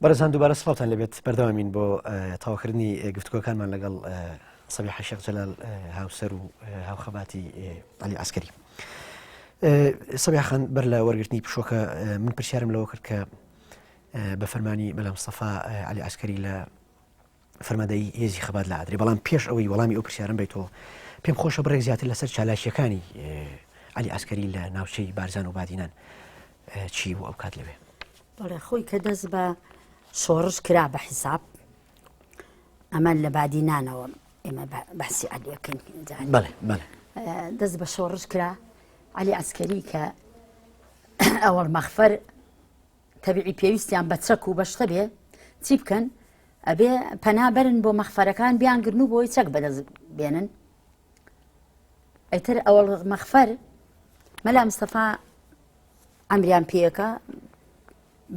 بەرزان دووبارە سڵاتان لەبێت بەردەوامین بۆ تاواکردنی گفتوگۆکانمان لەگەڵ سەبیح شێخ جەلال هاوسەر و هاوخەباتی عەلی عەسکەری. سەبیح خان بەر لە وەرگرتنی پشۆکە من پرسیارم لەوە کرد کە بە فەرمانی مەلا مستەفا عەلی عەسکەری لە فەرماندەی هێزی خەبات لە ئادرێ، بەڵام پێش ئەوەی وەڵامی ئەو پرسیارم بیتەوە پێم خۆشە بڕێک زیاتر لەسەر چالاشیەکانی عەلی عەسکەری لە ناوچەی بارزان و بادینان چی بوو ئەو کات لەوێ؟ بەڵێ خۆی کە دەست بە شۆڕش کرا بە حیساب ئەمە لە بادینانەوە ئێمە بەحسی عەلیەکەین بەڵێ بەڵێ دەست بە شۆڕش کرا عەلی عەسکەری کە ئەوەڵ مەخفەر تەبیعی پێویستیان بە چەک و بەشتە بێ چی بکەن ئەبێ پەنابەرن بۆ مەخفەرەکان بیانگرن و بۆی چەک بەدەست بێنن. ئەیتر ئەوەڵ مەخفەر مەلا مستەفا ئەمریان پێیەکە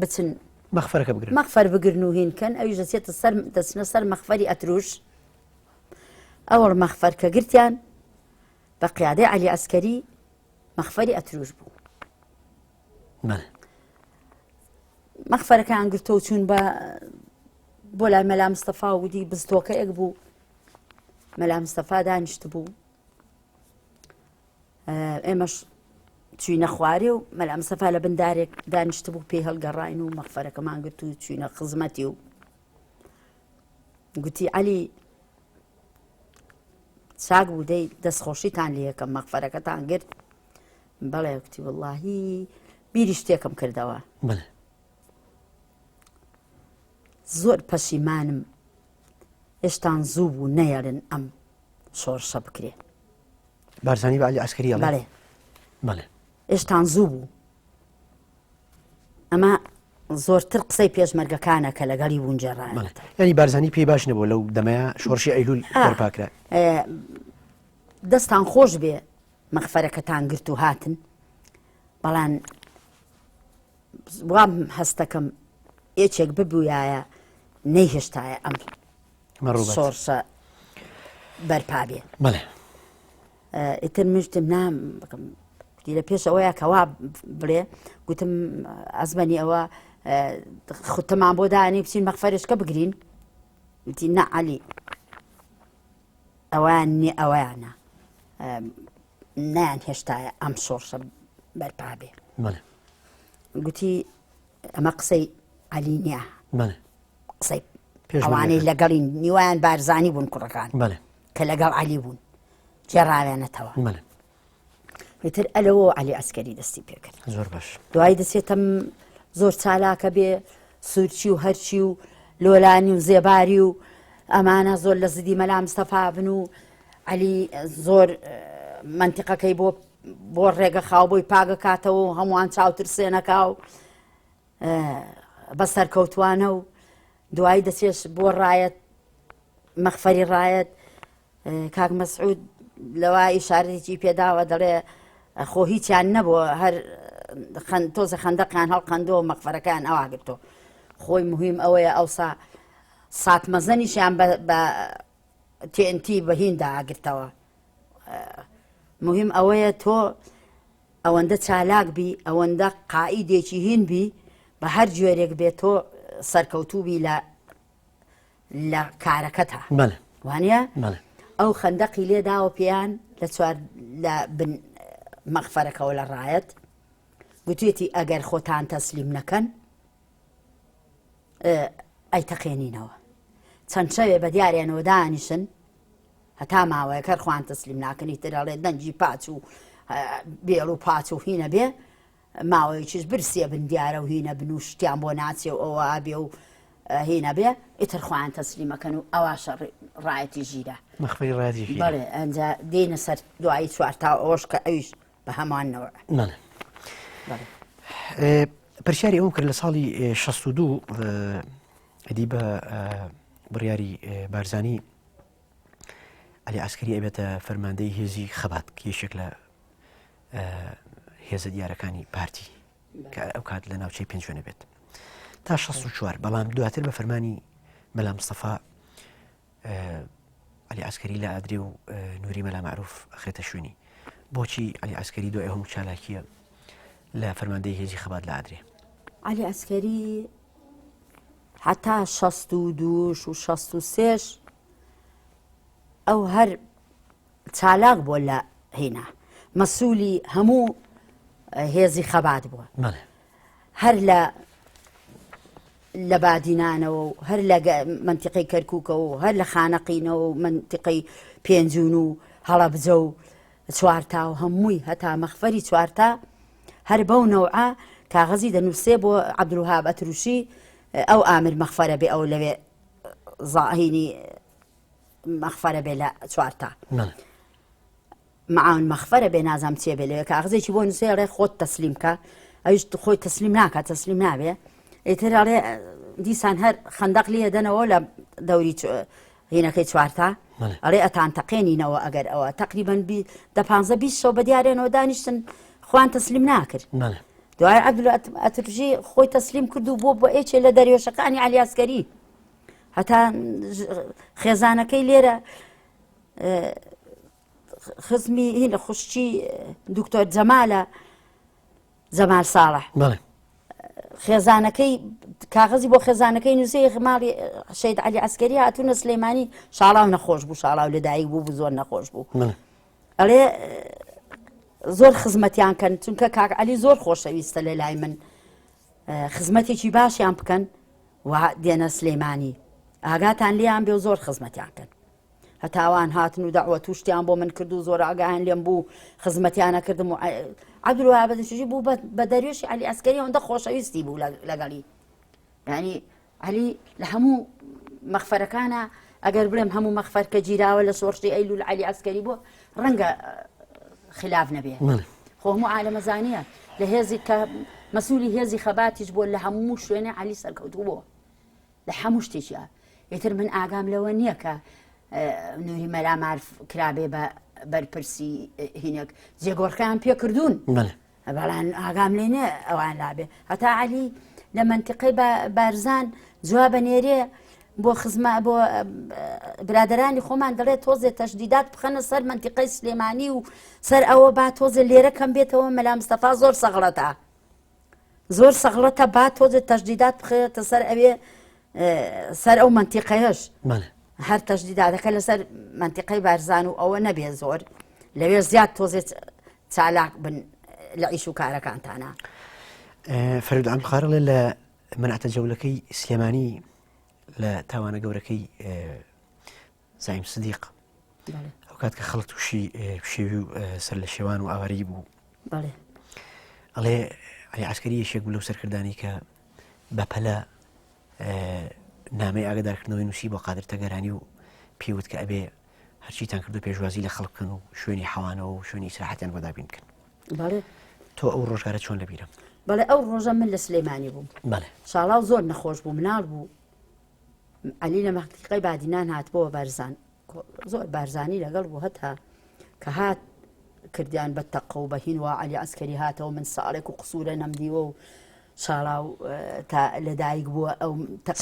بچن مەخفەرەکە بگرن، مەخفەر بگرن و هینکەن ئەویش دەچنە سەر مەخفەری ئەتروش. ئەوەڵ مەخفەر کە گرتیان بە قیادەی عەلی عەسکەری مەخفەری ئەتروش بوو. مەخفەرەکەیان گرتەوە چوون بۆ لای مەلا مستەفا و وتی بستۆکەیەک بوو. مەلا مستەفا دانیشت بوو، ئێمەش چوینە خوارێ و مەلا مستەفا لە بندارێک دانیشت بوو پێی هەڵگەڕاین و مەخفەرەکەمان گرت و چوینە خزمەتی و گوتی عەلی چاک بوو دەی دەستخۆشیتان لێ یەکەم مەخفەرەکەتان گرت؟ بەڵێ وتی وەڵڵاهی بیری شتێکم کردەوە، زۆر پەشیمانم هێشتان زوو بوو نەیەڵن ئەم شۆڕشە بکرێ. بارزانی بە عەلی عەسکەری ئەڵێ؟ بەڵێ بەڵێ هێشتان زوو بوو، ئەمە زۆرتر قسەی پێشمەرگەکانە کە لەگەڵی بوون جێڕایەوە. یعنی بارزانی پێی باش نەبوو لەو دەمەیە شۆڕشی ئەیلول بەرپاکرا. دەستان خۆش بێ مەخفەرەکەتان گرت و هاتن، بەڵام وام هەستەکەم ئێچێک ببووایە نەیهێشتایە ئەم شۆڕشە بەرپا بێ. بەڵێ ئیتر مشتم نام لە پێش ئەوەیە کەوا بڵێ گوتم ئەزمەنی ئەوە خوتەمان بۆ دانی بچین مەخفەرشکە بگرین. وتی نە عەلی ئەویان نێ ئەوەیانە نەیان هێشتایە ئەم شۆڕشە بەرپا بێ. گوتی ئەمە قسەی عەلی نییە، قسەی ئەوانەی لەگەڵی نیوایان بارزانی بوون کوڕەکان کە لەگەڵ عەلی بوون جێڕاوێنەتەوە. ئیتر ئەلەوە عەلی عەسکەری دەستی پێکرد. زۆر باش. دوای دەچێتم زۆر چالاکە بێ، سوورچی و هەرچی و لۆلانی و زێباری و ئەمانە زۆر لە زدی مەلا مستەفا بن و عەلی زۆر منتیقەکەی بۆ ڕێگە خاو بۆی پاگە کاتەوە و هەمووان چاوتر سێنەکا و بەسەر کەوتوانە و دوایی دەچێش بۆ ڕایەت مەخفەری ڕایەت. کاک مەسعود لەوە ئیشارەتێکی پێداوە دەڵێ خۆ هیچیان نەبووە، هەر تۆزە خەندەقیان هەڵقەندەوە مەخفەرەکەیان ئەوا گرتەوە. خۆی مهم ئەوەیە ئەوسا سات مەزەنیشیان بە TNT بە هیندا ئاگرتەوە. مهم ئەوەیە تۆ ئەوەندە چالاک بی، ئەوەندە قائیدێکی هین بی، بە هەر جۆرێک بێت تۆ سەرکەوتوو بی لە کارەکەتە. وانە ئەو خەندەقی لێداوە پێیان لە بن مەخفەرەکەەوە لە ڕایەت. گوتوێتی ئەگەر خۆتان تەسلیم نەکەن ئەیتەقێنینەوە. چەند شەوێ بە دیارێنەوە دانیشن هەتا ماوەیە کە خوان تەسلیم ناکەنی ترەڵێ دەنجی پاچ و بێڵ و پاچ و هینە بێ ماوەیەکیش برسێ بن دیارە و هینە بن و شتیان بۆ ناچێ و ئەوە بێ و هینە بێ ئیتر خۆیان تەسلیمەکەن و ئەواشە ڕایەتی ژیرە مەخفەری ڕایەتی ژیرە. بەڵێ ئەنجا دێنە سەر دوایی چوار تا ئەوەش کە ئەویش بە هەمانەوە. پرسیاری ئەوم کرد لە ساڵی 62 ئەدی بە بڕیاری بارزانی عەلی عەسکەری ئەبێتە فەرماندەی هێزی خەبات کە یەکێک لە هێزە دیارەکانی پارتی کە ئەو کات لە ناوچەی پێنجوێنە بێت تا 64. بەڵام دواتر بە فەرمانی مەلا مستەفا عەلی عەسکەری لە ئادرێ و نووری مەلا معروف ئەخرێتە شوێنی. بۆچی عەلی عەسکەری دوای هەموو چالاکیە لە فەرماندەی هێزی خەبات لە ئادرێ؟ عەلی عەسکەری حتا 62 و 63 ئەو هەر چالاک بۆ لە هێنا مەسوولی هەموو هێزی خەبات بووە هەر لە بادینانەوە و هەر لە منتیقەی کەرکووکەوە و هەر لە خانەقینەوە و منتیقەی پێنجون و هەڵەبجە و چوارتا و هەمووی هەتا مەخفەری چوارتا هەر بەو نەوعە کاغەزی دەنووسێ بۆ عەبدولوهاب ئەتروشی ئەو ئامر مەخفەرە بێ ئەو لەوێ زاهینی مەخفەرە بێ لە چوارتا معاون مەخفەرە بێ نازام چێ بێ لەوێ کاغزێکی بۆ نووسێ ئەڵێ خۆت تەسلیم کە ئەویش خۆی تەسلیم ناکات تەسلیم نابێ ئیتر ئەڵێ دیسان هەر خەندەق لێ دەنەوە لە دەوری هینەکەی چوارتا ئەڵێ ئەتان تەقێنینەوە ئەگەر ئەوە تقریبەن 15-20 بە دیارێنەوە دانیشتن خوان تەسلیم ناکرد دوای عەبدولئەتروژی خۆی تەسلیم کرد و بۆ ئێچێ لە دەریێشەکانی عەلی عەسکەری هەتا خێزانەکەی لێرە خزمی هینە خوشکی دکتۆر جەمالە جەمال ساڵح خێزانەکەی کاغەزی بۆ خێزانەکەی نووسێ ماڵی شەید عەلی عەسکەری هاتوونە سلەیمانی شاڵاو نەخۆش بوو شاڵاو لەدایک بوو زۆر نەخۆش بوو ئەڵێ زۆر خزمەتیان کەن چونکە کاک عەلی زۆر خۆشەویستە لە لای من خزمەتێکی باشیان بکەن و دێنە سلەیمانی ئاگاتان لێیان بێ و زۆر خزمەتیان کەن هەتاوان هاتن و دەعوە توشتیان بۆ من کرد و زۆر ئاگایان لێم بوو خزمەتیانە کردم و عەبدولوهاب ئەتروژی بوو بە دەریێشی عەلی عەسکەری ئەوەندە خۆشەویستی بوو لەگەڵی یعنی عەلی لە هەموو مەخفەرەکانە ئەگەر بڵێم هەموو مەخفەر کە گیراوە لە سۆرشتی ئەیلول عەلی عەسکەری بووە ڕەنگە خلاف نەبێ خۆ هەموو عالەمە زانیە لە هێزی کە مەسوولی هێزی خەباتیش بۆ لە هەموو شوێنە عەلی سەرکەوتوو بووە لە هەموو شتێکیە ئیتر من ئاگام لەوە نییە کە نووری مەلامار کرابێ بە بەرپرسی هینێک جێگۆڕکەیان پێ کردوون بەڵام ئاگام لێ نێ ئەوان لابێ هەتا عەلی لە منتیقەی بارزان جوابە نێرێ بۆ بۆ برادرانی خۆمان دەڵێت تۆزێ تەشدیدات بخەنە سەر منتیقەی سلێمانی و سەر ئەوە با تۆزە لێرە کەم بێتەوە مەلا مستەفا زۆر سەغڵەتە با تۆزێ تەشدیدات بخێتە سەر ئەوێ سەر ئەو منتیقەیەش هەر تەشدیداتەکە لەسەر منتیقەی بارزان و ئەوە نەبێ زۆر لەوێ زیاد تۆزێت چالاک بن لە ئیش و کارەکانتانە فەرید عەبدولخاڵق لە منعتە جەولەکەی سلێمانی لە تاوانە گەورەکەی زعیم سدیق ئەو کات کە خەڵک تووشی شێوی و سەر لە شێوان و ئاواری بوو ئەڵێ عەلی عەسکەری یەکێک بوو لەو سەرکردانی کە بەپەلە نامەی ئاگادارکردنەوەی نووسی بۆ قادر تەگەرانی و پێوت کە ئەبێ هەرچیتان کردو پێشوازی لە خەڵک بکەن و شوێنی حەوانەوە و شوێنی ئیسراحەتیان بۆ دابین بکەن تۆ ئەو ڕۆژگارە چۆن لەبیرە بەڵێ ئەو ڕۆژە من لە سلێمانی بووم شاڵاو زۆر نەخۆش بوو مناڵ بوو عەلی لە مەحقیقەی بادینان هاتبەوە بارزان زۆر بارزانی لەگەڵ بوو هەتا کە هات کردیان بە تەقە و بەهین و عەلی عەسکەری هاتەوە من ساڵێک و قسوورە نەمدیوە و شاڵاو تا لەدایک بووە ئەو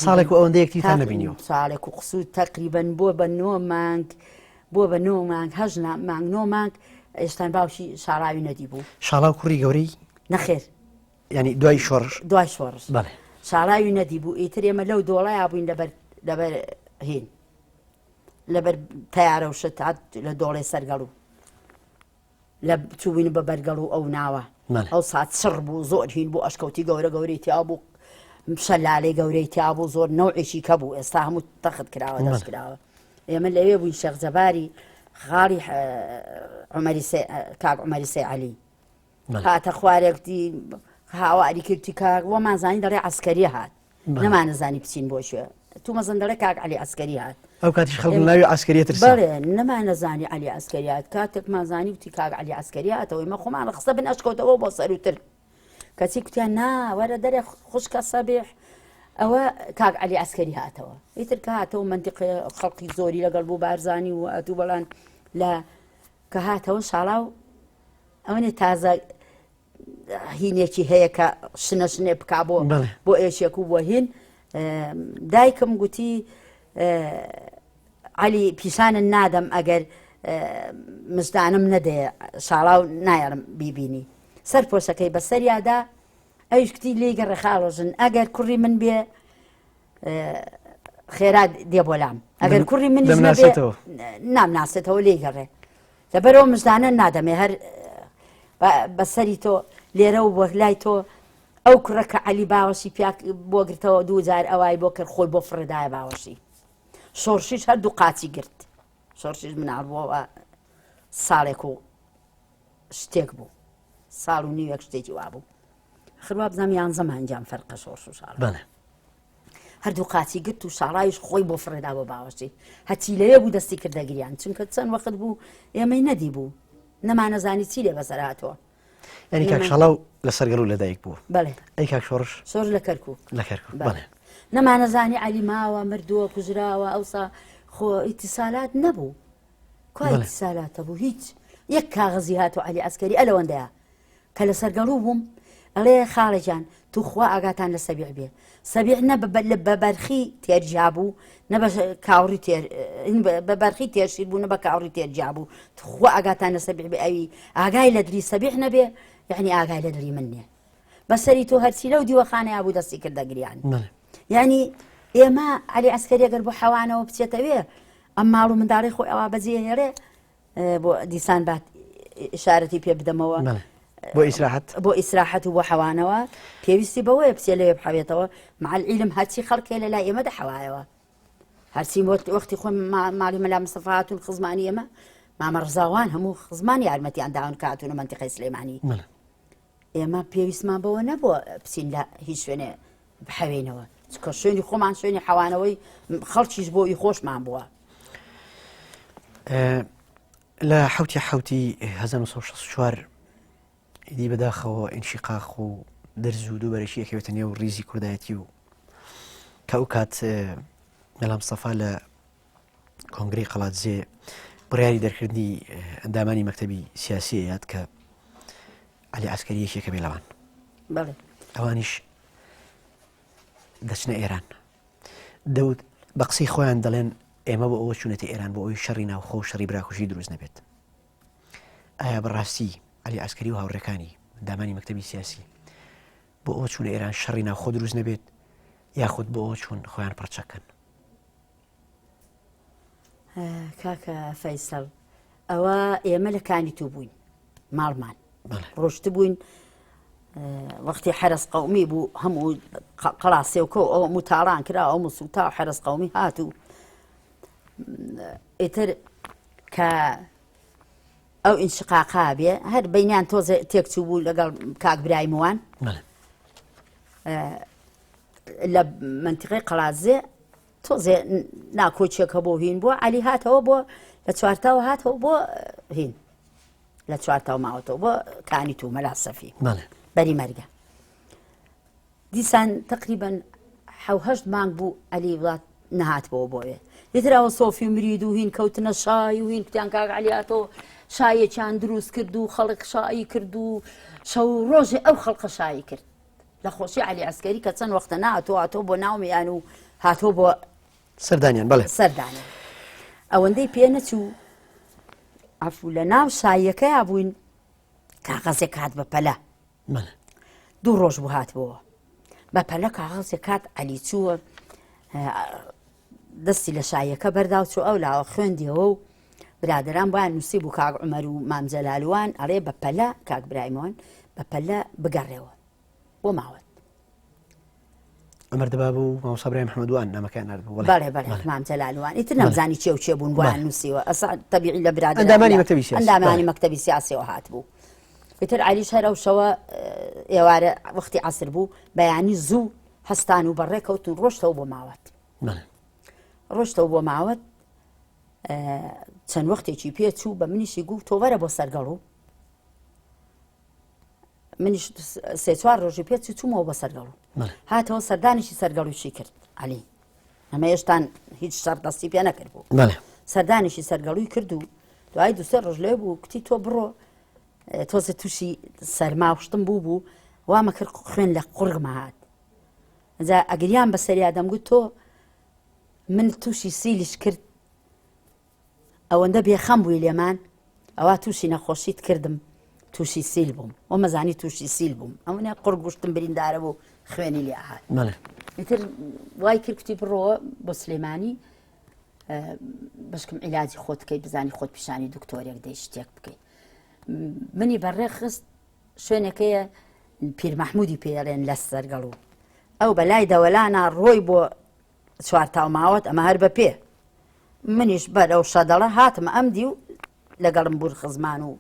ساڵێک و ئەوەندە یەکتیتان نەبینیوە ساڵێک و قسوور تەقریبەن بۆ بە 9 مانگ بۆ بە 9 مانگ 8 مانگ 9 مانگ ئێستان باوشی شاڵاوی نەدی بوو شاڵاو کوڕی گەورەی نەخێر ینی دوای شۆڕش شاڵاوی نەدی بوو ئیتر ئێمە لەو دۆڵەیا بووین لەبەر هین لەبەر تەیارە و شت هات لە دۆڵێ سەرگەڵ و لە چوبووین بە بەرگەڵ و ئەو ناوە ئەو سات سڕ بوو زۆر هین بوو ئەشکەوتی گەورەی تیا بوو شەلالەی گەورەی تیا بوو زۆر نەوعێکی کە بوو ئێستا هەموو تەخت کراوە دەست کراوە ئێمە لەوێ بووین شێخ جەباری خاڵی کاک عومەری سەیعەلی هاتە خوارێکتی هاواری کردی کاک وەمان زانی دەڵێ عەسکەری هات نەمانەزانی بچین بۆ شوێ تو مەزن دەڵێ کاک عەلی عەسکەری هات ئەو کاتیش خەڵک ناوی عەسکەریە ترسان بەڵێ نەمانەزانی عەلی عەسکەری هات کاتێکمان زانی وتی کاک عەلی عەسکەری هاتەوە ئێمە خۆمان ڕخسە بن ئەشکەوتەوە بۆ سەروتر کەچی کوتیان نا وەرە دەرێ خوشکە سەبیح ئەوە کاک عەلی عەسکەری هاتەوە ئیتر کە هاتەوە منتیقی خەڵکی زۆری لەگەڵ بوو بارزانی و ئەتوو بەڵان لە کە هاتەوە شاڵاو ئەوەنێ تازە هینێکی هەیە کە شنە بکا بۆ ئێشێک و بۆ هین دایکم گوتی عەلی پیشانە نادەم ئەگەر مزدانم نەدەیە شاڵاو نایەڵم بیبینی سەر پۆشەکەی بەسەریادا ئەویش کتی لێی گەڕێ خاڵۆژن ئەگەر کوڕی من بێ خێرا دێ بۆ لام ئەگەر کوڕی منیش دەمناسێتەوە نامناسێتەوە لێ گەڕێ لەبەرەوە مژدانە نادەمێ هەر بەسەری تۆ لێرە و بۆ لای تۆ ئەو کوڕە کە عەلی باوەشی بۆ گرتەوە 2000 ئەوای بۆ کرد خۆی بۆ فڕێدایە باوەشی شۆڕشیش هەردوو قاچی گرت شۆڕشیش مناڵبووەوە ساڵێک و شتێک بوو ساڵ و نیوەک شتێکی وابوو خڕوا بزانام 11 مانجام فەرقە شۆڕش و ساڵ هەردوو قاچی گرت و شاڕایش خۆی بۆ فڕێدا بۆ باوەشی هەچی لەوێ بوو دەستی کردە گریان چونکە چەند وەخت بوو ئێمەی نەدی بوو نەمانەزانی چی لێ بەسەر هاتووە ینی کاک شەڵاو لەسەر گەڵ و لەدایک بوو بەڵێ ئەی کاک شۆڕش شۆڕ لە کەرکووک لە کەرکووک بەڵێ نەمانەزانی عەلی ماوە مردووە کوژراوە ئەوسا خۆ ئیتیسالات نەبوو کوای ئیتیسالاتە بوو هیچ یەک کاغەزی هاتووە عەلی عەسکەری ئەلەوەندەیە کە لەسەر گەڵوو بووم ئەڵێ خاڵەجان تو خوا ئاگاتان لە سەبیع بێ سەبیع نە بە بەرخی تێرجا بوو نە بە کاوڕی بە بەرخی تێرشیر بوو نە بە کاوڕی تێرجا بوو خوا ئاگاتان لە سەبیع بێ ئەوی ئاگای لە دلی سەبیع نەبێ یعنی ئاگای لە دلی من نییە بەسەری تۆ هەرچی لەو دیوەخانەیە بوو دەستی کردە گریان یعنی ئێمە عەلی عەسکەری ئەگەر بۆ حەوانەوە بچێتەوێ ئەم ماڵ و منداڵی خۆی ئەوا بەجێهێڵێ بۆ دیسان بات ئشارەتی پێ بدەمەوە بۆ ئیسراحەت و بۆ حەوانەوە پێویستی بەوەیە پسێ لەوێ بحەوێتەوە مع العیلم هەرچی خەڵکێ لە لای ئێمە دەحەوایەوە هەرچی وەختی خۆم ماڵی مەلا مستەفا هاتوون خزمانی ئێمە مامە ڕزاوان هەموو خزمانی یارمەتیان داون کە هاتوونە مەنتیقەی سلێمانی ئێمە پێویستمان بەوە نەبووە بچین لە هیچ شوێنێ بحەوێنەوە چکە شوێنی خۆمان شوێنی حەوانەوەی خەڵکیش بۆی خۆشمان بووە لە حوتی 1964 ئیدی بەداخەوە ئینشیقاق و دەرز و دووبەرەشی یەکەوێتە نێو ڕیزی کوردایەتی و کە ئەو کات مەلا مستەفا لە کۆنگرەی قەڵاتزێ بڕیاری دەرکردنی ئەندامانی مەکتەبی سیاسی هەیەت کە عەلی عەسکەری یەکێکە بێ لەوان ئەوانیش دەچنە ئێران دەوت بە قسەی خۆیان دەڵێن ئێمە بۆ ئەوە چوونەتە ئێران بۆ ئەوی شەڕی ناوخۆ و شەڕی براکوژی دروست نەبێت ئایا بەڕاستی عەلی عەسکەری و هاوڕێکانی ئەندامانی مەکتەبی سیاسی بۆ ئەوە چوونە ئێران شەڕی ناوخۆ دروست نەبێت یاخود بۆ ئەوە چوون خۆیان پڕچەکەن کاکە فەیسەڵ ئەوە ئێمە لە کانی تو بووین ماڵمان ڕۆشت بووین وەختی حرس قەومی بوو هەموو قەڵاسێوکە ئەو متاڵان کرا ئەو موسوتا و حرس قەومی هاتوو ئیتر کە ئەو ئینشقاقا بێ هەر بەینیان تۆزە تێکچوو بوو لەگەڵ کاک برایموان لە منتیقەی قەڵاتزێ تۆزێ ناکۆچێکە بۆ هین بووە عەلی هاتەوە بۆ لە چوارتاوە هاتەوە بۆ هین لە چوارتاوە ماوەتەوە بۆ کانی تو مەلا سەفی بەری مەرگە دیسان تقریبا 7 مانگ بوو عەلی وڵات نەهاتبەوە بۆیە لێتراوە سۆفی و مرید و هین کەوتنە شای و هین کوتیان کاک عەلی هاتەوە شایەکیان دروست کرد و خەڵک شایی کرد و شەو ڕۆژێ ئەو خەڵقە شایی کرد لە خۆشی عەلی عەسکەری کە چەند وەختە هاتۆ بۆ ناومیان و هاتۆ بۆ سەردانیان بەڵێ سەردانیان ئەوەندەی پێ نەچوو عەفو لە ناو شایەکەیە بووین کاغەزێک هات بە پەلە 2 ڕۆژ بوو هاتبەوە بە پەلە کاغەزێک هات عەلی چووە دەستی لە شایەکە بەرداو چوو ئەو لاوە خوێندیەوە و برادران بۆیان نووسی بوو کاک عومەر و مام جەلالوان ئەڵێ بە پەلە کاک برایمەوان بە پەلە بگەڕێەوە بۆ ماوەت عومەر دەبا بوو مامۆستا برای محەممەدوان نامەکان نردبوو بەڵێ مام جەلالوان ئیتر نەمزانی چێ و چێ بوون بۆیان نووسیوە ئەسا تەبیعی لە برادران ئەندامانی مەکتەبی سیاسیەوە هاتبوو ئیتر عەلیش هەر ئەو شەوە ئێوارە وەختی عەسر بوو بەیانی زوو هەستان و بەڕێ کەوتون ڕۆشتەوە بۆ ماوەت ڕۆشتەوە بۆ ماوەت چەند وەختێکی پێ چوو بە منیشی گوو تۆ وەرە بۆ سەرگەڵوو منیش 3-4 ڕۆژی پێ چوومەوە بە سەرگەڵوو هاتەوە سەردانیشی سەرگەڵویشی کرد عەلی ئەمە هێشتان هیچ شەڕ دەستی پێ نەکرد بوو سەردانیشی سەرگەڵووی کرد و دوای 2-3 ڕۆژ لێ بوو کتی تۆ بڕۆ تۆزە تووشی سەرماوشتم بوو وامە کرد خوێن لە قوڕگمە هات ئەجا ئەگریان بەسەریا دەمگوت تۆ من تووشی سیلیش کرد ئەوەندە بێخەم بووی لێمان ئەوە تووشی نەخۆشیت کردم تووشی سیل بووم وە مەزانی تووشی سیل بووم ئەوەنە قوڕ گوشتم بریندارە بوو خوێنی لێ هات ئیتر وای کرد کوتی بڕۆ بۆ سلێمانی بەشکم عیلاجی خۆت بکەی بزانی خۆت پیشانی دکتۆرێک دەی شتێک بکەیت. منی بەڕێ خست شوێنەکەیە پیر مەحموودی پێڵێن لە سەرگەڵ و ئەو بەلای دەوەلانە ڕۆی بۆ چوارتاو ماوەت ئەمە هەر بە پێ منیش بەرەو شەدەڵە هاتمە ئەم دی و لەگەڵم بور خزمان و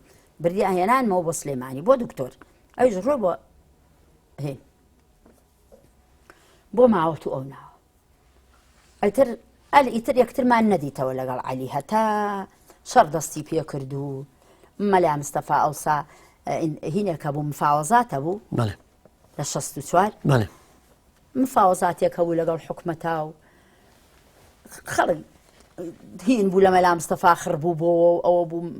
بردی ئاهێنانمەوە بۆ سلێمانی بۆ دکتۆر ئەویش ڕۆ بۆ هێ بۆ ماوەت و ئەو ناوە ئیتر یەکترمان نەدیتەوە لەگەڵ عەلی هەتا شەڕ دەستی پێ کرد و مەلا مستەفا ئەوسا هینێکە بوو مفاوەزاتە بوو لە 64 مفاوەزاتێکە بوو لەگەڵ حکومەتا و خەڵک هین بوو لە مەلا مستەفا خڕبوو بۆ ئەوە بوو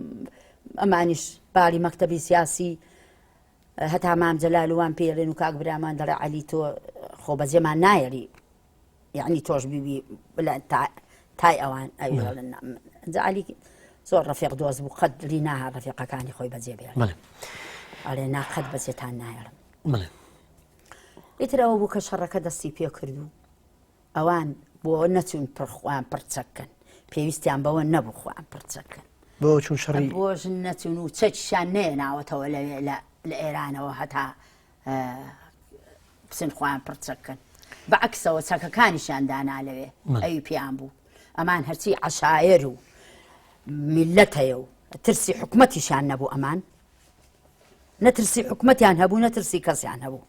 ئەمانیش باری مەکتەبی سیاسی هەتا مام جەلال وان پێڵێن و کاک برامان دەڵێ عەلی تۆ خۆ بەجێمان نایەری یعنی تۆش بیبی تای ئەوان ئەوێڵن عەلی زۆر ڕەفیق دۆست بوو قەت لی ناها ڕەفیقەکانی خۆی بەجێ بێڵێ ئەڵێ ناقەت بەجێتان نایەڵم ئیتر ئەوە بوو کە شەڕەکە دەستی پێ کردو ئەوان بۆ نەچوون پڕخوان پڕچەکەن پێویستیان بەوە نەبوو خوان پڕچەکەن بۆ چون شەڕی بۆژن نەچوون و چەکیشان نێناوەتەوە لە ئێرانەوە هەتا بچن خوان پڕچەکەن بەعکسەوە چەکەکانیشان دانا لەوێ ئەوی پێیان بوو ئەمان هەرچی عەشایر و میلەتەیە و ترسی حکومەتیشان نەبوو ئەمان نەترسی حکومەتیان هەبوو نەترسی کەسیان هەبوو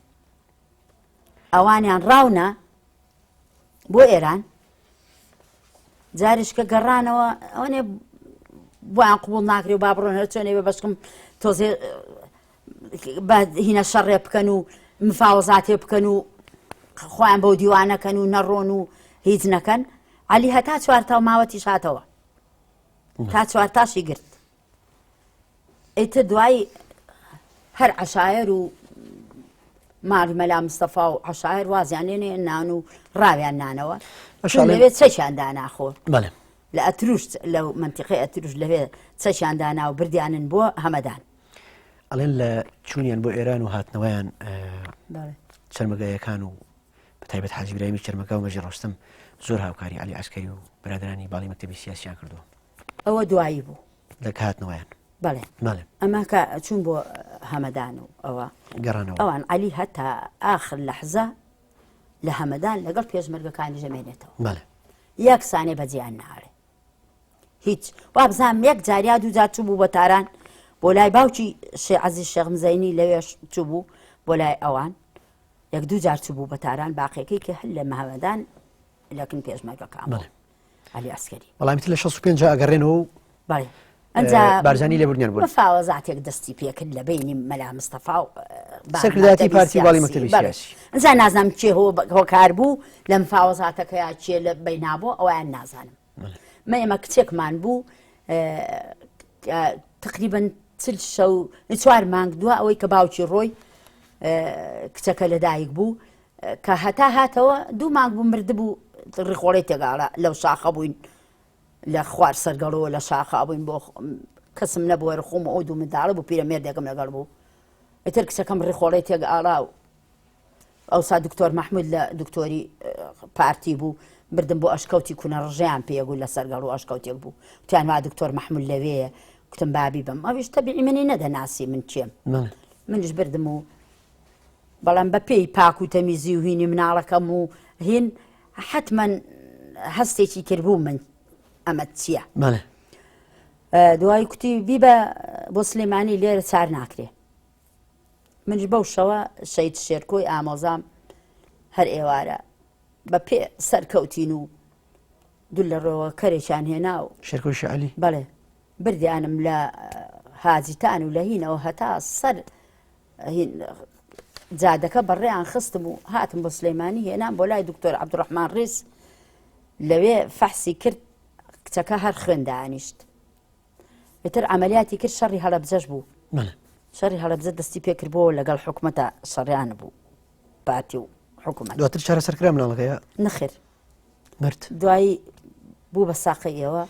ئەوانیان ڕاونە بۆ ئێران جاریش کە گەڕانەوە ئەوانێ بۆیان قبوڵ ناکرێ و با بڕۆن هەر چۆنێ بێ بەشکم تۆزێ هینە شەڕێ بکەن و مفاوەزاتێ بکەن و خۆیان بەو دیوانەکەن و نەڕۆن و هیچ نەکەن عەلی هەتا چوارتاو ماوەتیش هاتەوە تا چوارتاشی گرت ئیتر دوای هەر عەشایر و ماڵی مەلا مستەفا و عەشایر وازیانێنێ نان و ڕاویان نانەوە لەوێ چەشیان داناخۆ لە ئەتروش لەو منتیقەی ئەتروش لەوێ چەشیان دانا و بردیانن بۆ هەمەدان ئەڵێن لە چوونیان بۆ ئێران و هاتنەوەیان چەرمەگایەکان و بەتایبەت حاجی براهیمی چەرمەگا و مەژی ڕۆستەم زۆر هاوکاری عەلی عەسکەری و برادرانی باڵی مەکتەبی سیاسییان کردووە ئەوە دوایی بوو لە هاتنەوەیان بەڵێ ئەمە کە چوون بۆ هەمەدان و ئەوە گەڕانەوە ئەوان عەلی هەتا ئاخر لەحزە لە هەمەدان لەگەڵ پێشمەرگەکانی ژەمێنێتەوە یەک سانێ بەجێیان ناڕێ هیچ وا بزانم یەک جاریا دوو جار چوو بوو بە تاران بۆ لای باوکی شێخ عەزیز شێخ مزەینی لەوێش چوو بوو بۆ لای ئەوان یەک دوو جار چوو بوو بە تاران باقیەکەی کە هەر لە هەمەدان لەکن پێشمەرگەکان عەلی عەسکەری وەڵامی تر لە 65 ئەگەڕێنەوە بەڵێ ئەنجا بارزانی لێبوردنیان بوو مفاوەزاتێک دەستی پێکرد لە بینی مەلا مستەفا و سەرکردایەتی پارتی باڵی مەکتەبی سیاسی ئەنجا نازانم چێ هۆکار بوو لە مفاوەزاتەکەیە چێ لە بەینابوو ئەویان نازانم مە ئێمە کچێکمان بوو تقریبەن 4 مانگ دووە ئەوەی کە باوکی ڕۆی کچەکە لەدایک بوو کە هەتا هاتەوە 2 مانگ بوو مردبوو ڕیخۆڵی تێگاڵە لەو شاخە بووین لە خوار سەرگەڵەوە لە شاخە بووین بۆ کەسم نەبووە ڕخۆم ئەو 2 منداڵە بوو پیرەمێردێکم لەگەڵ بوو ئیتر کچەکەم ڕیخۆڵی تێگاڵا و ئەوسا دکتۆر مەحموود لە دکتۆری پارتی بوو بردم بۆ ئەشکەوتی کوونە ڕژەیان پێگو لە سەرگەڵ و ئەشکەوتێک بوو وتیان وا دکتۆر مەحموود لەوەیە کوتم بابی بم ئەویش تەبیعی منی نەدەناسی من چێم منیش بردم و بەڵام بە پێی پاک و تەمیزی و هینی مناڵەکەم و هین حتمەن هەستێکی کردبوو من ئەمە چییە دوای کوتی بیبە بۆ سلێمانی لێرە چار ناکرێ منش بەو شەوە شەید شێرکۆی ئامۆزام هەر ئێوارە بە پێ سەرکەوتین و دوو لە ڕۆوە کەرێکیان هێنا و شێرکۆی شعەلی بەڵێ بردیانم لە هاجیتان و لە هینەوە هەتا سەر جادەکە بەڕێیان خستم و هاتم بۆ سلێمانی هێنام بۆ لای دکتۆر عەبدوڕەحمان ڕیز لەوێ فەحسی کرد کچەکە هەر خوێن دانیشت ئیتر عەمەلیاتی کرد شەڕی هەڵەبجەش بوو شەڕی هەڵەبجە دەستی پێکردبەوە لەگەڵ حکومەتە شەڕیان بوو پارتی و حکومەت دواتر چارەسەرکرا مناڵەکەیە نەخێر مرد دوایی بوو بە ساقەیەوە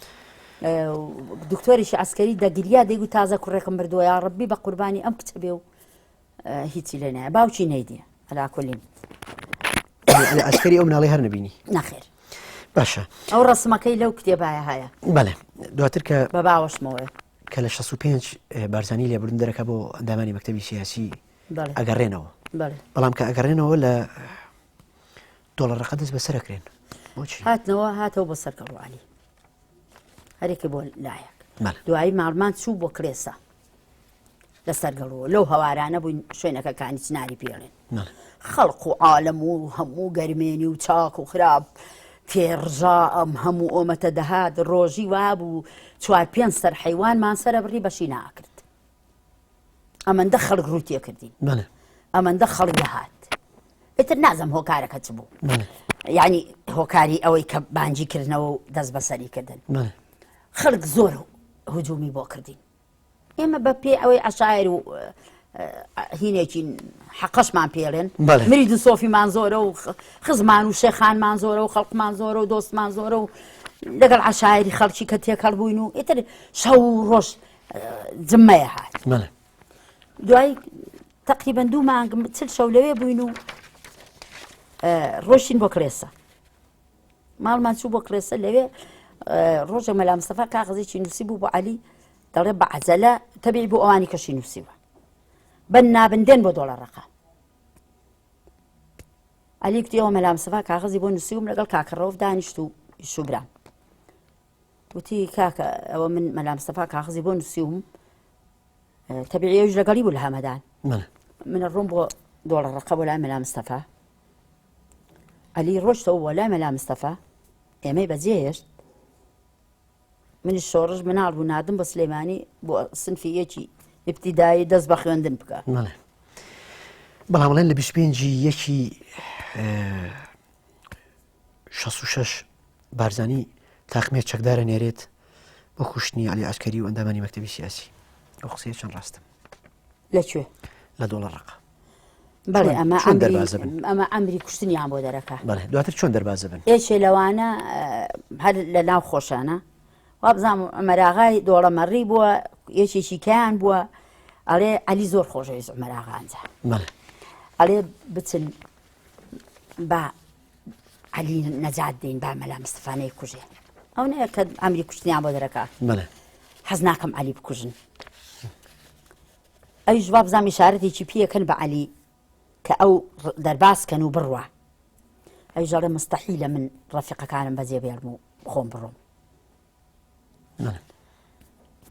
دکتۆریشی عەسکەری دەگریا دەیگو تازە کوڕێکم بردووە یا ڕەبی بە قوربانی ئەم کچە بێ و هیچی لێ نایە باوکی نەیدیە هەلاکولین علی عسکەری ئەو مناڵی هەر نبینی نەخێر باشە ئەو ڕسمەکەی لەو کتێبایە هەیە بەڵێ دواتر کە بە باوەشمەوەی کە لە 65 بارزانانی لێبوردن دەرەکە بۆ ئەندامانی مەکتەبی سیاسی بەڵێ ئەگەڕێنەوە بەڵێ بەڵام کە ئەگەڕێنەوە لە دۆڵەڕەکە دەست بەسەرەکرێن بۆچی هاتەوە بۆ سەرکەڕوالی هەرێکی بۆ لایەک بەڵێ دوایی ماڵمان چوو بۆ کرێسە لە سەرگەڕەوە لەو هەوارانە بووین شوێنەکەکانی چناری پێڵێن بەڵێ خەڵق و عالەم و هەموو گەرمێنی و چاک و خراپ تێڕژا ئەم هەموو ئۆمەتە دەهات ڕۆژی وابوو 4-5 سەر حەیوانمان سەرە بڕی بەشی ناکرد ئەمەندە خەڵک ڕوتێ کردین بەڵێ ئەمەندە خەڵک دەهات ئێتر نازەم هۆکارەکە چ بوو بەڵێ یعنی هۆکاری ئەوەی کە بانجی کردنەوە و دەست بەسەری کردن بەڵێ خەڵک زۆر هجومی بۆ کردین ئێمە بە پێ ئەوەی عەشایر و هینێکی حەقەشمان پێڵێن بەڵێ. مرید و سۆفیمان زۆرە و خزمان و شێخانمان زۆرە و خەڵکمان زۆرە و دۆستمان زۆرە و لەگەڵ عەشایری خەڵکی کە تێکەڵ بووین و ئیتر شەو و ڕۆژ جمەیە هات بەڵێ دوای تقریبا 2 مانگ چل شەو لەوێ بووین و ڕۆشتین بۆ کرێسە ماڵمان چوو بۆ کرێسە لەوێ ڕۆژە مەلا مستەفا کاغزێکی نووسی بوو بۆ عەلی دەڵێ بە عەجەلە تەبیعی بۆ ئەوانی کەشی نووسیوە بەن نابندێن بۆ دۆڵەڕەکە عەلی گوتیەوە مەلا مستەفا کاغزی بۆ نووسیوم لەگەڵ کاکەڕەوف دانیشت و شوبران وتی کاکە ئەوە من مەلا مستەفا کاغزی بۆ نووسیوم تەبیعی ئەوش لەگەڵی بوو لە هەمەدان بەڵێ من ڕوم بۆ دۆڵەڕەکە بۆ لای مەلا مستەفا عەلی ڕۆشتەوە بۆ لای مەلا مستەفا ئێمەی بەجێهێشت منیش شۆڕش مناڵ بوو نادم بە سلەیمانی بۆ سنفی یەکی ئیبتیدایی دەست بە خوێندن بکە بەڵێ بەڵام بڵێن لە 25 یەکی 66 بارزانی تاقمێت چەکدارە نێرێت بۆ کوشتنی عەلی عەسکەری و ئەندامانی مەکتەبی سیاسی ئەو قسەیە چەند ڕاستم لەکوێ لە دۆڵەڕەکە بەڵێ چۆن دەربازە بن؟ ئەمە ئەمری کوشتنیان بۆ دەرەکە بەڵێ دواتر چۆن دەربازە بن ئێچێ لەوانە هەر لە ناو خۆشانە وا بزانم عومەراغای دۆڵەمەڕی بووە یەکێکی کیان بووە ئەڵێ عەلی زۆر خۆشەویست عومەراغانجا بەڵێ ئەڵێ بچن با عەلی نەجات دێن با مەلا مستەفانەی کوژێ ئەو نەیە کە ئەمری کوشتنیان بۆ دەرەکە بەڵێ حەز ناکەم عەلی بکوژن ئەویش وا بزانم ئیشارەتێکی پێکەن بە عەلی کە ئەو دەرباسکەن و بڕوە ئەویش ئەڵێ مستەحیلە من ڕەفیقەکانم بەجێ بێڵم و خۆم بڕۆم بەڵێ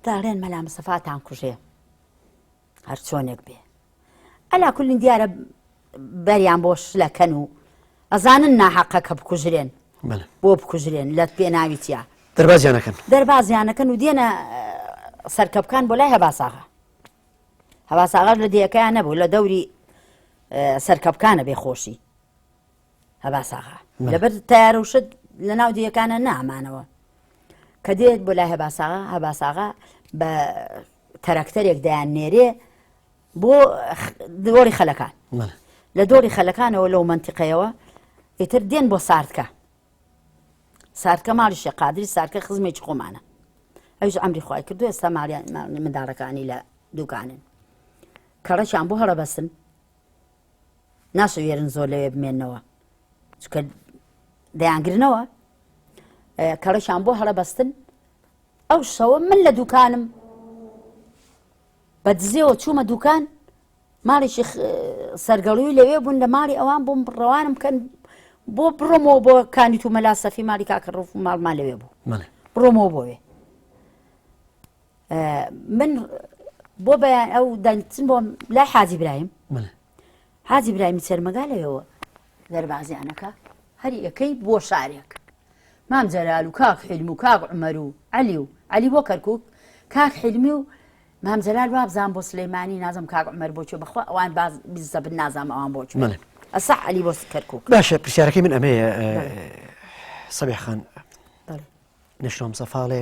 داڵێن مەلا مستەفاتان کوژێ هەر چۆنێک بێ ئەلا کولین دیارە بەریان بۆ شلەکەن و ئەزانن ناحەقە کە بکوژرێن بەڵێ بۆ بکوژرێن لە پێ ناوی چیا دەربازیانەکەن دەربازیانەکەن و دێنە سەرکەبکان بۆ لای هەباساغا هەباساغا لە دیەکەیان نەبوو لە دەوری سەرکەبکانە بێخۆشی هەباساغا لەبەر تیارە وشت لە ناو دیەکانە نامانەوە کە دێت بۆ لای هەباساغا بە تەرەکتەرێک دەیان نێرێ بۆ دۆڕی خەلەکان بەڵێ لە دۆڕی خەلەکانەوە لەو مەنتیقەیەوە ئیتر دێن بۆ ساردکە ساردکە ماڵی شێقادری ساردکە خزمێکی خۆمانە ئەویش ئەمری خوای کردو ئێستا ماڵیان منداڵەکانی لە دوکانن کەڕەشیان بۆ هەڵەبەستن ناشەوێرن زۆر لەوێ بمێننەوە چکە دەیانگرنەوە کەڕەشیان بۆ هەڵەبەستن ئەو شەوە من لە دوکانم بە دزێەوە چوومە دوکان ماڵێکی سەرگەڵوی لەوێ بوون لە ماڵی ئەوان بۆم ڕەوانم کەن بۆ بڕۆمەوە بۆ کانی تو مەلا سەفی ماڵی کاکەڕۆف و ماڵمان لەوێ بوو بەڵێ بڕۆمەوە بۆوێ من بۆ بەیان ئەو دەنچن بۆ لای حاجی برایم بەڵێ حاجی برایمی چەرمەگا لەوێەوە دەربازیانەکە هەر یەکەی بۆ شارێک مام جەلال و کاک حیلم و کاک عومەر و عەلی بۆ کەرکووک کاک حیلمی و مام جەلال وابزان بۆ سلەیمانی نازم کاک عومەر بۆ چوە بەخوا ئەوان باز بیزە بن نازام ئەوان بۆ چوە بەڵێ ئەسا عەلی بۆ کەرکووک باشە پرسیارەکەی من ئەمەیە سەبیح خان بەڵێ نشنۆم سەفاڵێ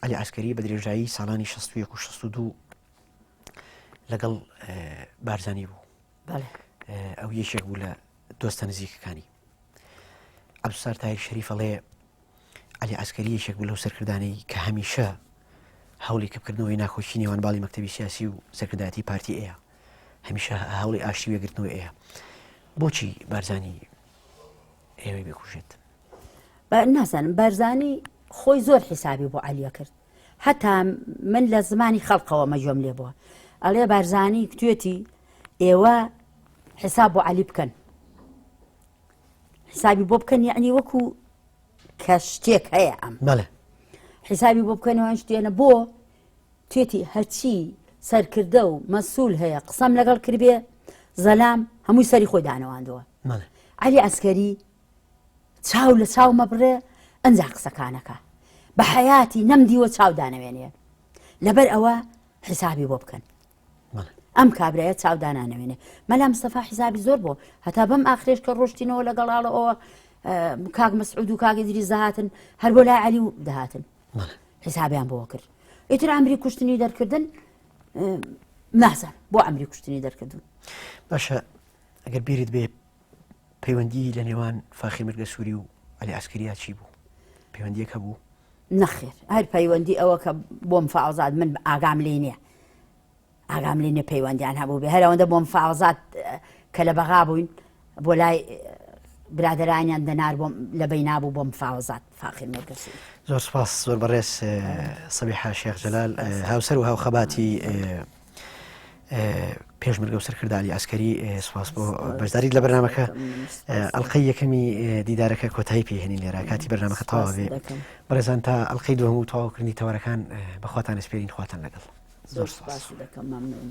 عەلی عەسکەری بە درێژایی ساڵانی 61 و 62 لەگەڵ بارزانی بوو بەڵێ ئەو یەکێک بوو لە دۆستە نزیکەکانی عەبدولساتار تاهیر شەریف ئەڵێ عەلی عەسکەری یەکێک بوو لەو سەرکردانەی کە هەمیشە هەوڵی کەبکردنەوەی ناخۆشی نێوان باڵی مەکتەبی سیاسی و سەرکردایەتی پارتی ئێیە هەمیشە هەوڵی ئاشتی وێگرتنەوە ئێیە بۆچی بارزانی ئێوەی بکوژێت نازانم بارزانی خۆی زۆر حیسابی بۆ عەلیە کرد هەتا من لە زمانی خەڵقەوە مەجۆم لێ بووە ئەڵێ بارزانی کتوێتی ئێوە حیساب بۆ عەلی بکەن حیسابی بۆ بکەن یعنی وەکو کە شتێک هەیە ئەم بەڵێ حیسابی بۆ بکەنەوە شتێنە بۆ توێتی هەرچی سەرکردە و مەسوول هەیە قسەم لەگەڵ کردبێ زەلام هەمووی سەری خۆی دانەوەاندەوە عەلی عەسکەری چاو لە چاو مەبڕێ ئەنجا قسەکانەکە بە حەیاتی نەمدیوە چاو دانەوێنێ لەبەر ئەوە حیسابی بۆ بکەن ئەم کابرایە چاو دانانەوێنێ مەلا مستەفا حیسابی زۆر بۆ هەتا بەم ئاخرێش کە ڕۆشتینەوە لەگەڵاڵەوە کاک مەسعود و کاک ئیدریس دەهاتن هەر بۆ لای عەلی دەهاتن حیسابیان بۆ کرد ئیتر ئەمری کوشتنی دەرکردن نازان بۆ ئەمری کوشتنی دەرکردن باشە ئەگەر بیرت بێ پەیوەندی لە نێوان فاخر میرگە سووری و عەلی عەسکەریا چی بوو پەیوەندیەکە بوو نەخێر هەر پەیوەندی ئەوە کە بۆم فازات من ئاگام لێ نییە ئاگام لێ نیە پەیوەندیان هەبوو بێ هەرەوەندە بۆم فازات کە لە بەغا بووین بۆ لای برادرانیان دەنار بۆم لە بەی نابوو بۆم فازات فاخر میرگە سووری زۆر سپاس زۆر بەڕێز سەبیحە شێخ جەلال هاوسەر و هاوخەباتی پێشمەرگە و سەرکردا عەلی عەسکەری سپاس بۆ بەشداریت لە بەرنامەکە ئەڵقەی یەکەمی دیدارەکە کۆتایی پێهێنین لێرە کاتی بەرنامەکە تەواو بێ بەڕێزان تا ئەڵقەی دووەم و تەواوکردنی تەوەرەکان بەخواتان سپێرین خواتان لەگەڵ زۆر سپاس دەکەم مەمنون